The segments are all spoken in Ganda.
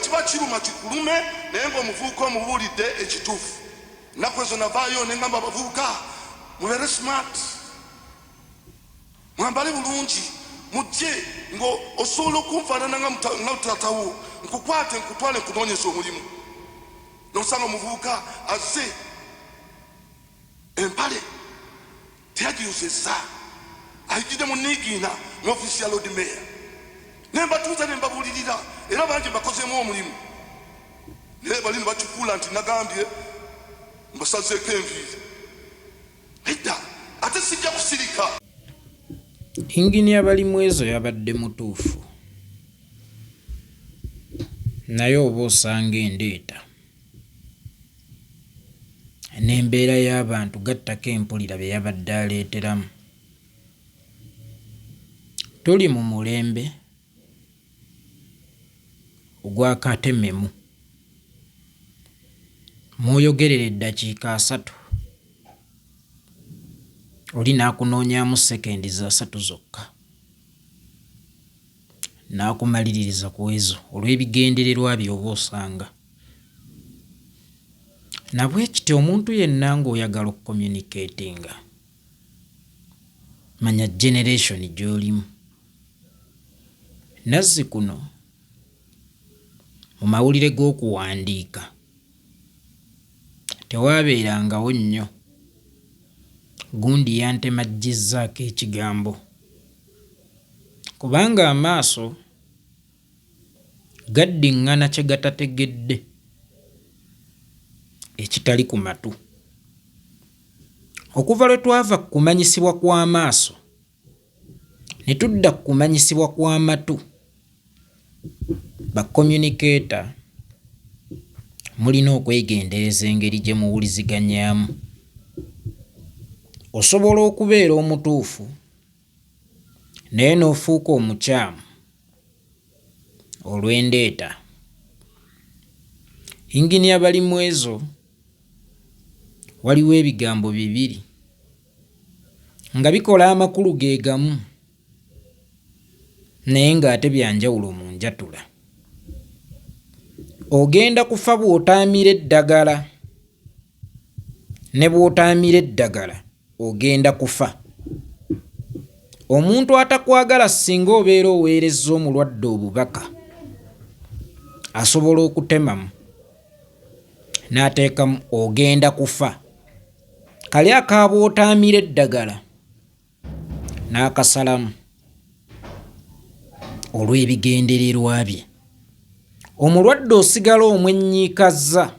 kiba kiruma kikulume naye ng'omuvubuka omubuulidde ekituufu. Ennaku ezo navaayo ne ngamba abavubuka mubeere smart, mwambale bulungi, mujje ng'osobola okunfaanana nga mutatawo, nkukwate nkutwale nkunoonyesa omulimu. N'osanga omuvubuka azze empale teyagiyozesa, ayigidde mu Niigiina mu ofiisi ya Lord Mayor. Ne mbatuuza ne mbabuulirira era bangi mbakozeemu omulimu. Naye bali ne bakikuula nti nagambye mbasazeeko enviiri. Edda ate sijja kusirika. Inginiya Balimwezo yabadde mutuufu, naye oba osanga endeeta n'embeera y'abantu gattako empulira bye yabadde aleeteramu. Tuli mu mulembe ogwakatememu. Mwoyogerera eddakiika 3 oli n'akunoonyaamu sekendi za 3 zokka, n'akumaliririza ku ezo olw'ebigendererwa by'oba osanga. Nabwe kiti omuntu yenna ng'oyagala okucommunicatinga, manya generation gy'olimu. Nazzi kuno mu mawulire g'okuwandiika tewaabeerangawo nnyo gundi yantemajjizzaako ekigambo, kubanga amaaso gaddiŋŋana kye gatategedde ekitali ku matu. Okuva lwe twava ku kumanyisibwa kw'amaaso ne tudda ku kumanyisibwa kw'amatu, ba-communicator mulina okwegendereza engeri gye muwuliziganyaamu. Osobola okubeera omutuufu naye n'ofuuka omukyamu olw'endeeta. Inginiya Balimwezo waliwo ebigambo 2 nga bikola amakulu ge gamu naye ng'ate byanjawulo mu njatula. Ogenda kufa bw'otaamira eddagala, ne bw'otaamira eddagala ogenda kufa. Omuntu atakwagala singa obeera oweerezza omulwadde obubaka asobola okutemamu n'ateekamu ogenda kufa. Kali akaaba otaamira eddagala n'akasalamu olw'ebigendererwa bye. Omulwadde osigala omwenyiikazza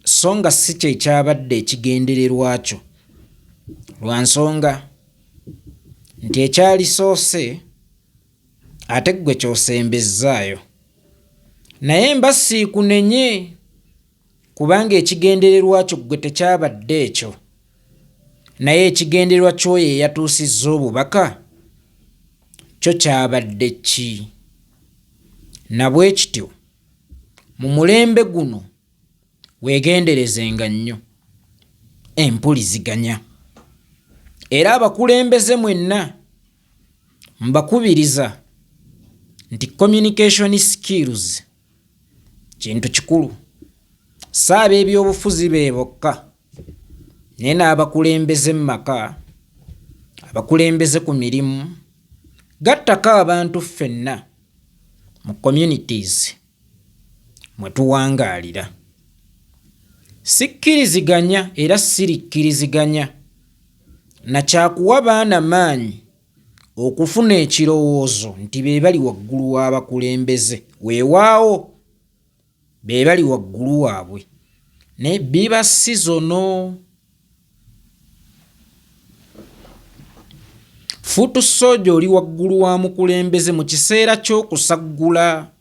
so nga si kye kyabadde ekigendererwa kyo, lwa nsonga nti ekyalisoose ate ggwe ky'osembezzaayo. Naye mba siikunenye kubanga ekigendererwa kyo ggwe tekyabadde ekyo, naye ekigendererwa ky'oyo eyatuusizza obubaka kyo kyabadde ki? Na bwe kityo mu mulembe guno weegenderezenga nnyo empuliziganya. Era abakulembeze mwenna mbakubiriza nti communication skills kintu kikulu. Saaba ebyobufuzi be bokka, naye n'abakulembeze mu maka, abakulembeze ku mirimu, gattako abantu ffenna mu communities mwe tuwangaalira. Sikkiriziganya era sirikkiriziganya na kyakuwa baana maanyi okufuna ekirowoozo nti be bali waggulu w'abakulembeze. Weewaawo be bali waggulu waabwe naye biba si zono. Fuutu sooja oli waggulu wa mukulembeze mu kiseera ky'okusaggula.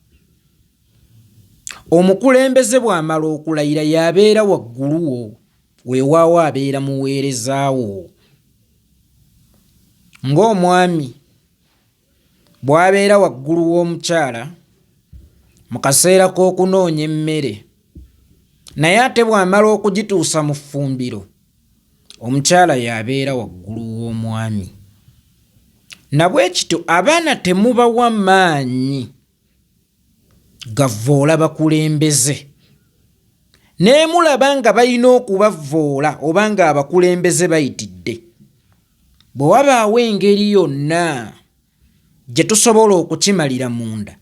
Omukulembeze bw'amala okulayira y'abeera waggulu wo, weewaawo abeera muweerezaawo. Ng'omwami bw'abeera waggulu w'omukyala mu kaseera k'okunoonya emmere, naye ate bw'amala okugituusa mu ffumbiro, omukyala y'abeera waggulu w'omwami. Na bwe kityo abaana temubawa maanyi gavoola bakulembeze. Ne mulaba nga balina okubavoola oba nga abakulembeze bayitidde. Bwe wabaawo engeri yonna gye tusobola okukimalira munda,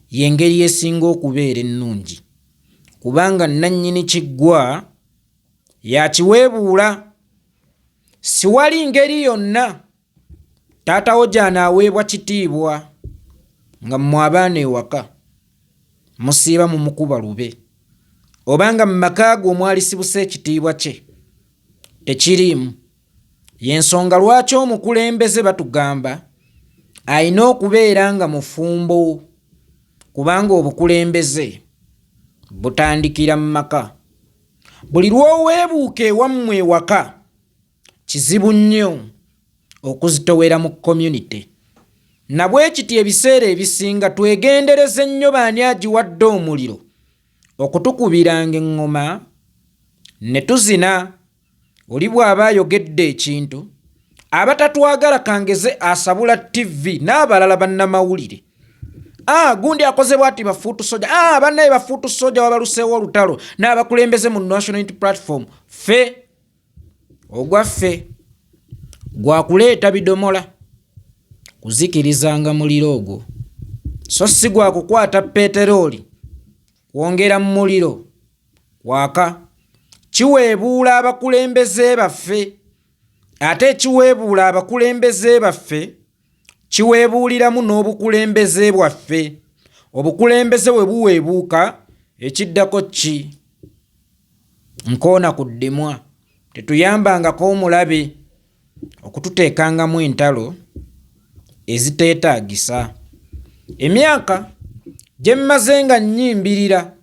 y'engeri esinga okubeera ennungi. Kubanga nannyini kiggwa yakiweebuula. Siwali ngeri yonna taatawo gy'anaaweebwa kitiibwa nga mmwe abaana ewaka musiiba mu mukuba lube, obanga mu maka go omwali sibuse ekitiibwa kye tekiriimu. Y'ensonga lwaki omukulembeze batugamba ayina okubeera nga mufumbo, kubanga obukulembeze butandikira mu maka. Buli lw'oweebuuka ewammwe ewaka kizibu nnyo okuzitowera mu community. Na bwe kiti ebiseera ebisinga twegendereze nnyo baani agiwadde omuliro okutukubiranga eŋŋoma ne tuzina. Oli bw'aba ayogedde ekintu, abatatwagala kangeze asabula TV n'abalala bannamawulire. Gundi akoze bw'ati bafuutu soja. Bannaye bafuutu soja wabaluseewo olutalo n'abakulembeze mu National Unity Platform. Ffe ogwaffe gwa kuleeta bidomola kuzikirizanga muliro ogwo, so si gwa kukwata peteroli kwongera mu muliro kwaka. Kiweebuula abakulembeze baffe, ate kiweebuula abakulembeze baffe kiweebuuliramu n'obukulembeze bwaffe. Obukulembeze bwe buweebuuka ekiddako ki? Nkoona ku ddimwa. Tetuyambangako omulabe okututeekangamu entalo eziteetaagisa. Emyaka gye mmaze nga nnyimbirira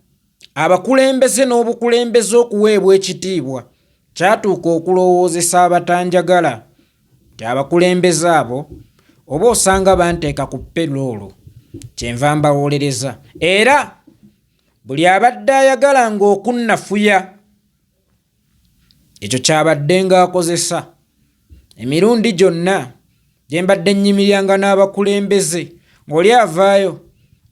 abakulembeze n'obukulembeze okuweebwa ekitiibwa, kyatuuka okulowoozesa abatanjagala nti abakulembeze abo oba osanga banteeka ku peroolo, kyenva mbawolereza. Era buli abadde ayagala ng'okunnafuya, ekyo kyabadde ng'akozesa. Emirundi gyonna gye mbadde nnyimiryanga n'abakulembeze ng'oli avaayo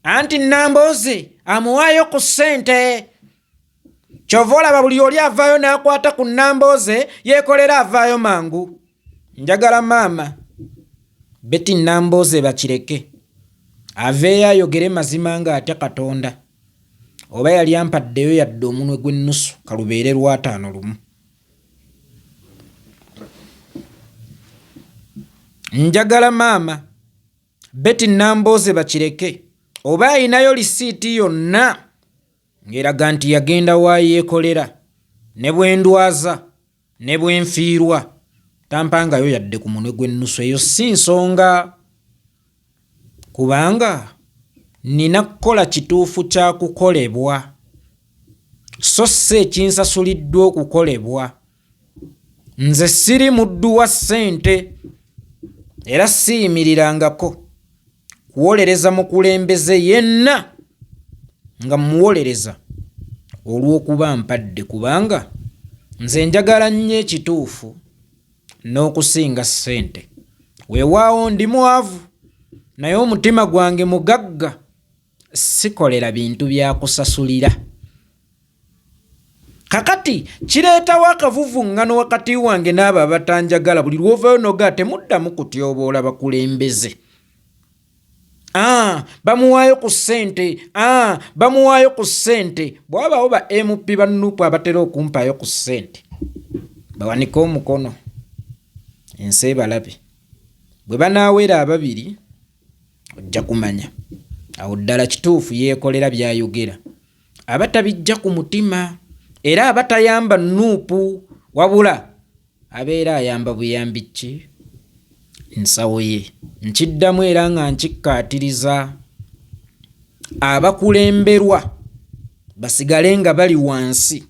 anti Nambooze amuwaayo ku ssente. Kyova olaba buli oli avaayo n'akwata ku Nambooze yeekolera avaayo mangu. Njagala maama Betty Nambooze bakireke aveeyo ayogere mazima ng'atya Katonda, oba yali ampaddeyo yadde omunwe gw'ennusu kalubeere lwataano lumu. Njagala maama Betty Nambooze bakireke, oba ayinayo lisiiti yonna ng'eraga nti yagenda waayeekolera, ne bwe ndwaza ne bwe nfiirwa tampangayo yadde ku munwe gw'ennusu. Eyo si nsonga, kubanga nina kukola kituufu kya kukolebwa, so si ekinsasuliddwa okukolebwa. Nze siri muddu wa ssente era siyimirirangako kuwolereza mukulembeze yenna nga muwolereza olw'okuba mpadde, kubanga nze njagala nnyo ekituufu n'okusinga ssente. Weewaawo ndi mwavu naye omutima gwange mugagga, sikolera bintu bya kusasulira. Kakati kireetawo akavuvuŋŋano wakati wange n'abo abatanjagala. Buli lw'ovaayo noga temuddamu kutyoboola bakulembeze. Bamuwaayo ku ssente, bamuwaayo ku ssente. Bw'abaawo ba MP bannupu abatera okumpaayo ku ssente, bawanike omukono ensi ebalabe. Bwe banaawera ababiri ojja kumanya awo ddala kituufu yeekolera by'ayogera. Abatabijja ku mutima era abatayamba nuupu, wabula abeera ayamba buyambi ki nsawo ye. Nkiddamu era nga nkikkaatiriza abakulemberwa basigale nga bali wansi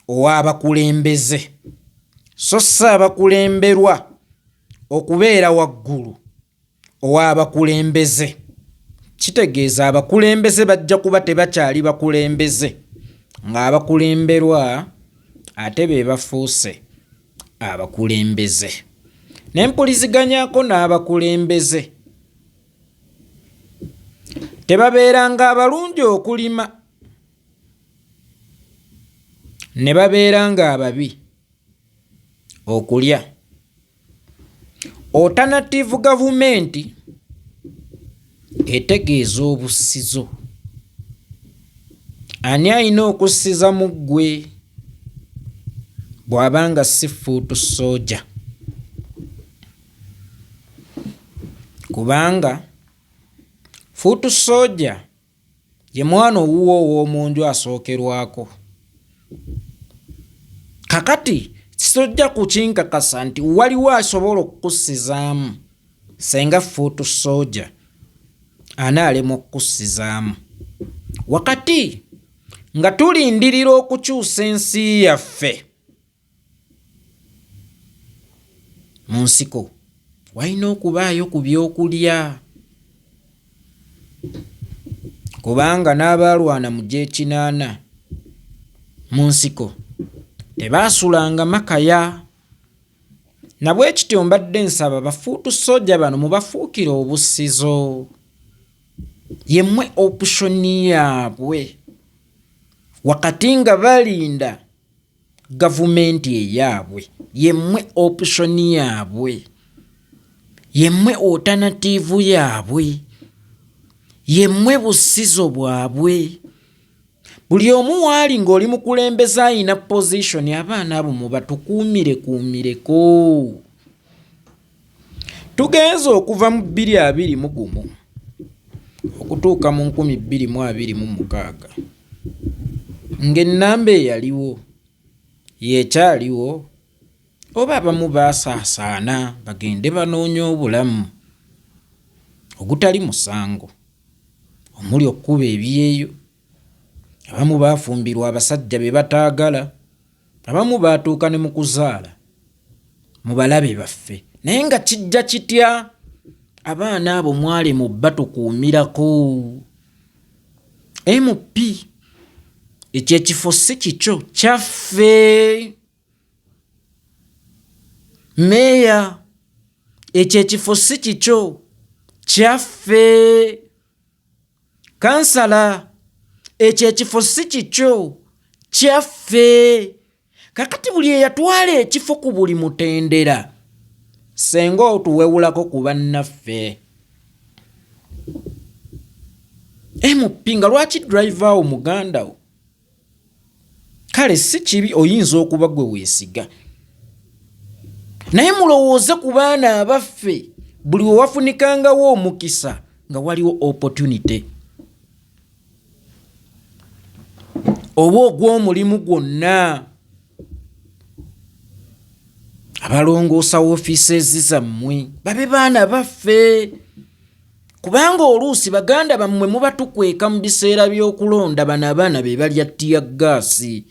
ow'abakulembeze, so si abakulemberwa okubeera waggulu ow'abakulembeze. Kitegeeza abakulembeze bajja kuba tebakyali bakulembeze, ng'abakulemberwa ate be bafuuse abakulembeze. N'empuliziganyako n'abakulembeze tebabeeranga abalungi okulima ne babeeranga ababi okulya. Alternative government etegeeza obusizo. Ani alina okussiza mu ggwe bw'abanga si foot soldier? Kubanga foot soldier ye mwana owuwo ow'omunju asookerwako. Kakati sojja kukinkakasa nti waliwo asobola okukussizaamu senga foot soldier anaalema okukussizaamu. Wakati nga tulindirira okukyusa ensi yaffe mu nsiko, walina okubaayo ku byokulya. Kubanga n'abaalwana mu gy'ekinaana mu nsiko tebaasulanga makaya. Na bwe kityo mbadde nsaba bafuutu sojja bano mubafuukire obusizo. Yemmwe optioni yaabwe wakati nga balinda gavumenti eyaabwe. Yemmwe optioni yaabwe, yemmwe alternative yaabwe, yemmwe busizo bwabwe. Buli omu waali ng'oli mukulembeze alina position, abaana abo mubatukuumireko. Tugenze okuva mu 2021 okutuuka mu 2026 ng'ennamba eyaliwo yekyaliwo, oba abamu baasaasaana bagende banoonya obulamu ogutali musango omuli okkuba ebyeyo. Abamu baafumbirwa abasajja be bataagala, abamu baatuuka ne mu kuzaala mu balabe baffe. Naye nga kijja kitya abaana abo mwali mu batukuumirako? MP ekyo ekifo si kikyo kyaffe. Meya ekyo ekifo si kikyo kyaffe. Kansala ekyo ekifo si kikyo kyaffe. Kakati buli eyatwala ekifo ku buli mutendera senga otuwewulako ku bannaffe. MP nga lwaki driver wo muganda wo? Kale si kibi, oyinza okuba gwe weesiga. Naye mulowooze ku baana abaffe buli we wafunikangawo omukisa nga waliwo opportunity oba ogw'omulimu gwonna. Abalongoosa woofiisezi zammwe babe baana baffe, kubanga oluusi baganda bammwe mubatukweka mu biseera by'okulonda. Bano abaana be balya ttiya gaasi.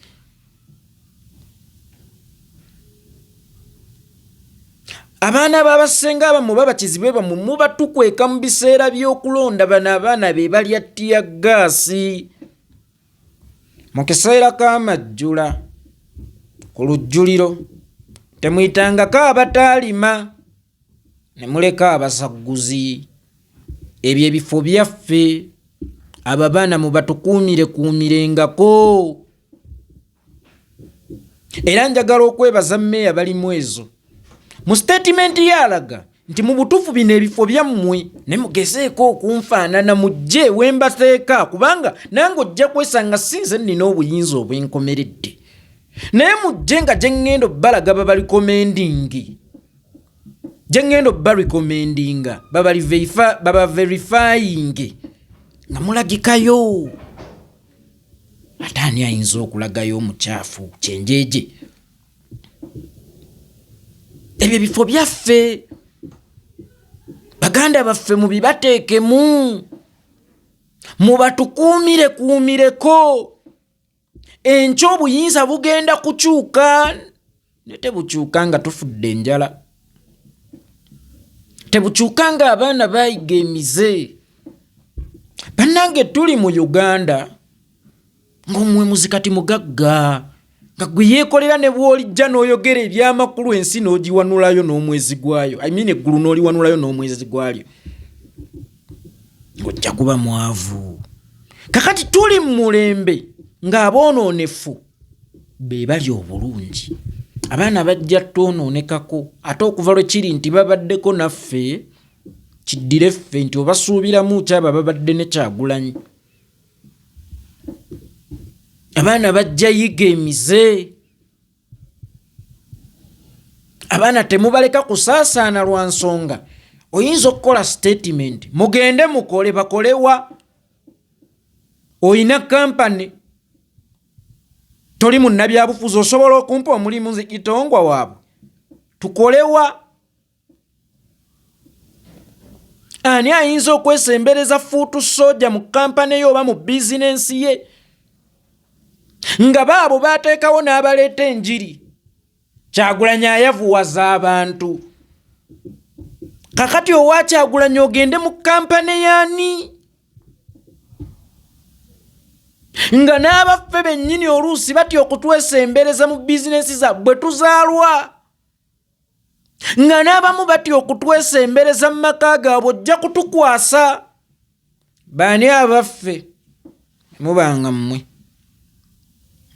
Abaana b'abasenga abamu baba kizibe bammwe mubatukweka mu biseera by'okulonda. Bano abaana be balya ttiya gaasi. Mu kiseera k'amajjula ku lujjuliro temuyitangako abataalima ne muleka abasagguzi. Ebyo ebifo byaffe, abo abaana mubatukuumirengako. Era njagala okwebaza mmeeya balimu ezo. Mu statement yalaga nti mu butuufu bino ebifo byammwe ne mugezeeko okunfaanana mujje wembateeka, kubanga nange ojja kwesanga sinze nina obuyinza obwenkomeredde. Naye mujje nga gye ŋŋenda obbalaga babalikommendingi, gye ŋŋenda obbarecommendinga baba verifying nga mulagikayo. Ate ani ayinza okulagayo omukyafu kyenjeje? Ebyo bifo byaffe, baganda baffe mubibateekemu, mubatukuumireko. Enkya obuyinza bugenda kukyuka, ne tebukyuka nga tufudde enjala, tebukyuka nga abaana bayiga emize. Bannange tuli mu Uganda ng'omwemuzi kati mugagga, nga gwe yeekolera ne bw'olijja n'oyogera ebyamakulu ensi n'ogiwanulayo n'omwezi gwayo. Eggulu n'oliwanulayo n'omwezi gwalyo. ojja kuba mwavu. Kakati tuli mu mulembe ng'aboononefu be bali obulungi. Abaana bajja twonoonekako ate okuva lwe kiri nti babaddeko naffe kiddire ffe nti obasuubiramu kyaba babadde ne Kyagulanyi. Abaana bajja yiga emize. Abaana temubaleka kusaasaana lwa nsonga oyinza okukola statement mugende mukole bakolewa. Oyina kampani toli munnabyabufuzi osobola okumpa omulimu nzikitongwa waabwe tukolewa. Ani ayinza okwesembereza fuutu soja mu kampani ye oba mu bizinensi ye nga baabo bateekawo n'abaleeta enjiri? Kyagulanyi ayavuwaza abantu. Kakati owa Kyagulanyi ogende mu kampani yaani? Nga n'abaffe bennyini oluusi batya okutwesembereza mu bizinensi zaabwe tuzaalwa. Nga n'abamu batya okutwesembereza mu maka gaabwe ojja kutukwasa. Baani abaffe? Mubanga mmwe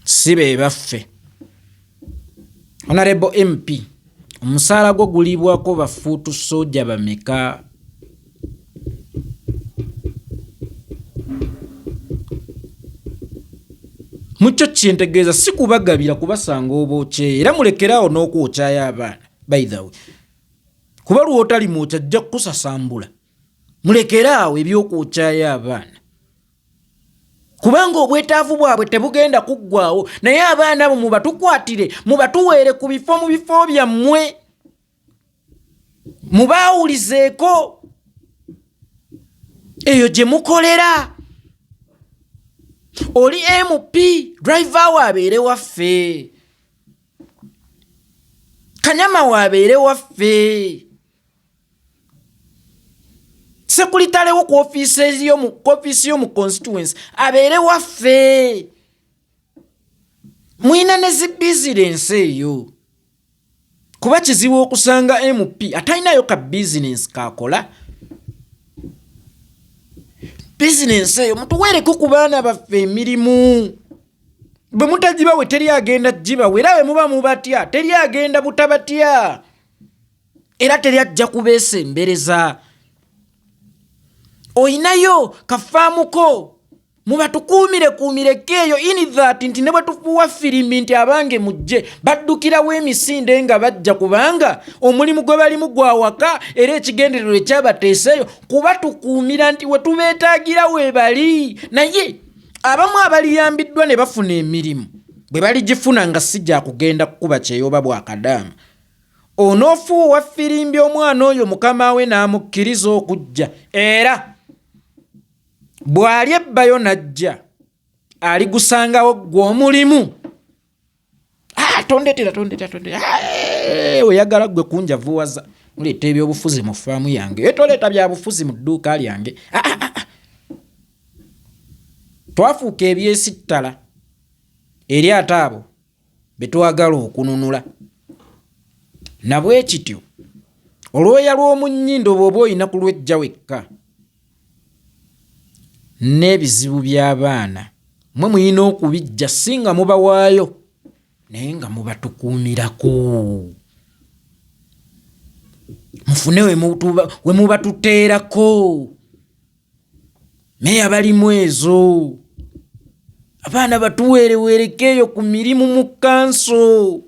si be baffe. Honorable MP, omusaala gwo gulibwako bafuutu soja bameka? Mucho kyentegeeza si kubagabira kubasanga obookye era mulekeraawo n'okwokyayo abaana. By the way, kuba lw'otali mwokya ajja kukusasambula. Mulekeraawo eby'okwokyayo abaana. Kubanga obwetaavu bwabwe tebugenda kuggwaawo naye abaana abo mubatukwatire mubatuweere ku bifo mu bifo byammwe. Mubaawulizeeko eyo gye mukolera. Oli MP driver waabeere waffe. Kanyama waabeere waffe. Sekuritale wo ku office yo mu constituency abeere waffe. Mwina ne zi business eyo. Kuba kizibu okusanga MP atalinayo ka business kakola. Business eyo mutuweereko ku baana baffe emirimu. Bwe mutagibawe teri agenda gibawe era bwe muba mubatya teri agenda butabatya. Era teri ajja kubeesembereza. Oyinayo kafaamuko mubatukuumireko eyo in that nti ne bwe tufuwa filimi nti abange mujje baddukirawo emisinde nga bajja kubanga omulimu gwe balimu gwa waka era ekigendererwa ekyabateeseyo kubatukuumira nti we tubeetaagira we bali. Naye abamu abaliyambiddwa ne bafuna emirimu bwe baligifuna nga si gya kugenda kukuba kyeyoba bwakadaama. Onoofuuwa firimbi omwana oyo mukama we n'amukkiriza okujja era bw'ali ebbayo najja aligusangawo gwe omulimu. Tondetera oyagala gwe kunjavuwaza muleeta ebyobufuzi mu faamu yange toleeta byabufuzi mu dduuka lyange. Twafuuka ebyesittala eri ate abo betwagala okununula. Nabwe kityo olwoya lw'omunnyindo bw'oba oyina ku lwejja wekka n'ebizibu by'abaana mwe muyina okubijja singa mubawaayo naye nga mubatukuumirako. Mufune we mubatuteerako. Meya balimu ezo. Abaana batuweereweereko eyo ku mirimu mu kanso.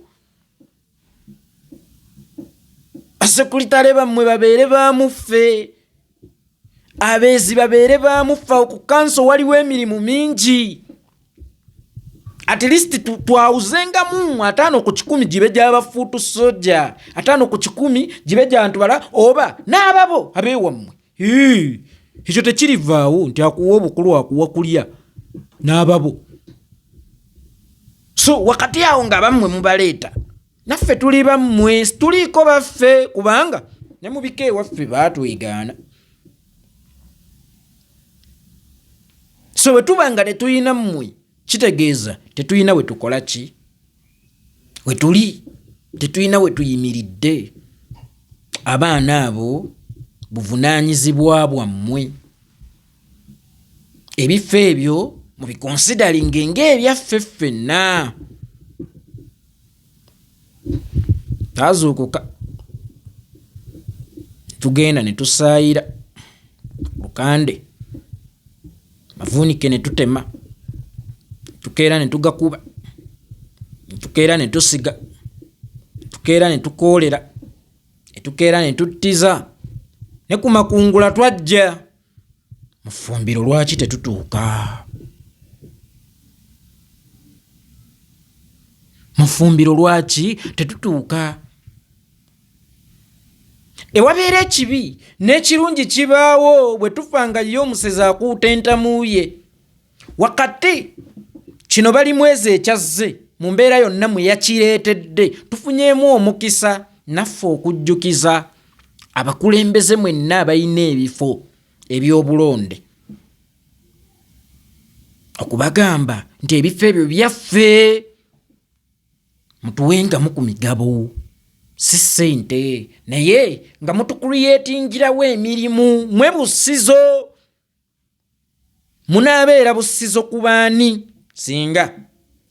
Basekuritale bammwe babeere baamuffe. Abeezi babeere baamuffa ku kanso waliwo emirimu mingi. At least twawuzengamu 5 ku 10 gibe gy'abafuutu soja 5 ku 10 gibe gy'antubala oba n'ababo abeewammwe. Ekyo tekirivaawo nti akuwa obukulu akuwa kulya n'ababo. So wakati awo nga bammwe mubaleeta naffe tuli bammwe tuliiko baffe kubanga ne mubika ewaffe baatwegaana. So bwe tuba nga tetulina mmwe kitegeeza tetulina we tukola ki we tuli tetulina we tuyimiridde. Abaana abo buvunaanyizibwa bwammwe ebifo ebyo mubikonsidalinge ng'ebyaffe ffenna. Taazuukuka tugenda ne tusaayira Lukande, Mavuunike ne tutema, tukeera ne tugakuba, tukeera ne tusiga, tukeera ne tukoolera, tukeera ne tuttiza, ne ku makungula twajja. Mu ffumbiro lwaki tetutuuka? Mu ffumbiro lwaki tetutuuka? Ewabeera ekibi n'ekirungi kibaawo bwe tufa nga ye omusezi akuuta entamu ye. Wakati kino bali mwezi ekyazze mu mbeera yonna mwe yakireetedde tufunyeemu omukisa naffe okujjukiza abakulembeze mwenna abalina ebifo eby'obulonde okubagamba nti ebifo ebyo byaffe, mutuwengamu ku migabo, si ssente, naye nga mutukuliyetingirawo emirimu. Mwe bussizo, munaabeera bussizo ku baani singa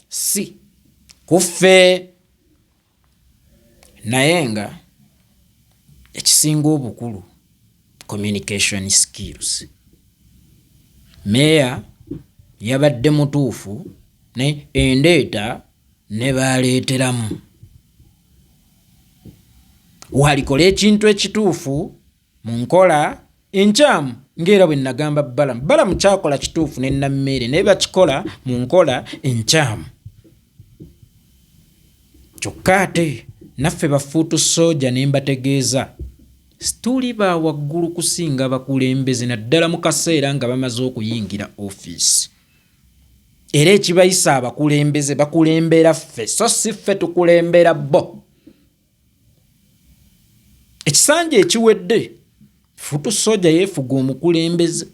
si kuffe. Naye nga ekisinga obukulu communication skills. Meya yabadde mutuufu ne endeeta ne baaleeteramu. Walikola ekintu ekituufu mu nkola enkyamu ng'era bwe nagamba Balamu. Balamu kyakola kituufu ne Nammeere naye bakikola mu nkola enkyamu. Kyokka ate naffe bafuutu soja ne mbategeeza situli ba waggulu kusinga abakulembeze naddala mu kaseera nga bamaze okuyingira ofiisi. Era ekibayisa abakulembeze bakulembera ffe so si ffe tukulembera bo. Ekisanja ekiwedde fuutu soja yeefuga omukulembeze.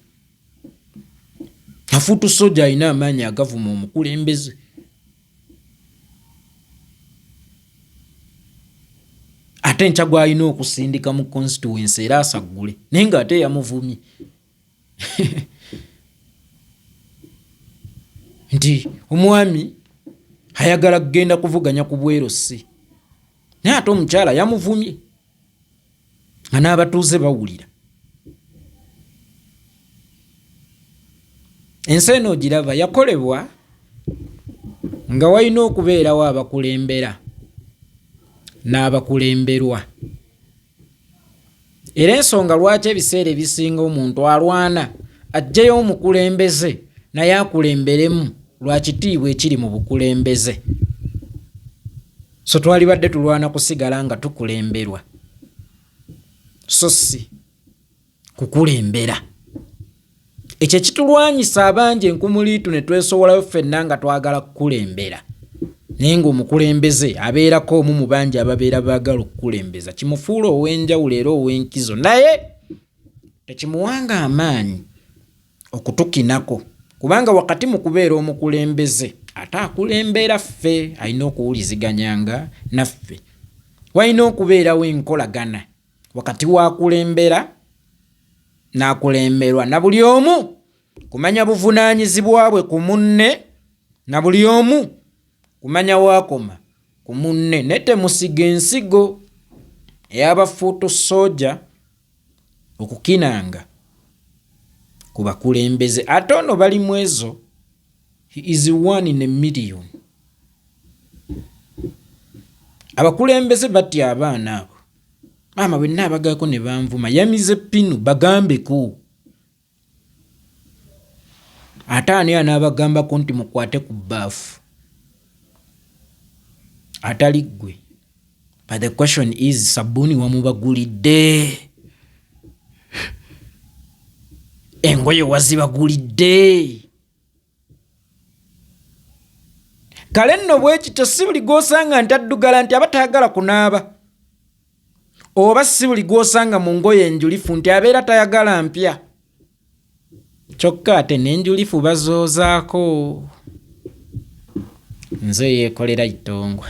Afuutu soja alina amaanyi agavuma omukulembeze. Ate nkya gw'alina okusindika mu constituency era asaggule naye ng'ate yamuvumye nti omwami ayagala kugenda kuvuganya ku bwerosi, naye ate omukyala yamuvumye nga n'abatuuze bawulira. Ensi eno ogiraba yakolebwa nga walina okubeerawo abakulembera n'abakulemberwa. Era ensonga lwaki ebiseera ebisinga omuntu alwana ajjayo omukulembeze naye akulemberemu lwa kitiibwa ekiri mu bukulembeze. So twalibadde tulwana kusigala nga tukulemberwa so si kukulembera. Ekyo kitulwanyisa abangi enkumuliitu ne twesowolayo ffenna nga twagala kukulembera. Naye ng'omukulembeze abeerako omu mu bangi ababeera baagala okukulembeza. Kimufuula ow'enjawulo era ow'enkizo, naye tekimuwanga amaanyi okutukinako, kubanga wakati mu kubeera omukulembeze ate akulembera ffe, alina okuwuliziganyanga naffe. Walina okubeerawo enkolagana wakati w'akulembera n'akulemberwa, na buli omu kumanya buvunaanyizibwa bwe ku munne, na buli omu kumanya waakoma ku munne. Ne temusiga ensigo ey'abafuutu soja okukinanga ku bakulembeze. Ate ono bali mu ezo, he is one in a million. Abakulembeze batya abaana abo. Maama bwe nnaabagako ne banvuma yamize pinu bagambeko. Ate ani anaabagambako nti mukwate ku bbaafu atali ggwe? But the question is, sabbuuni wamubagulidde? Engoye wazibagulidde? Kale nno bwe kityo si buli gw'osanga nti addugala nti aba tayagala kunaaba, oba si buli gw'osanga mu ngoye enjulifu nti abeera tayagala mpya. Kyokka ate n'enjulifu bazoozaako. Nze yeekolera itongwa.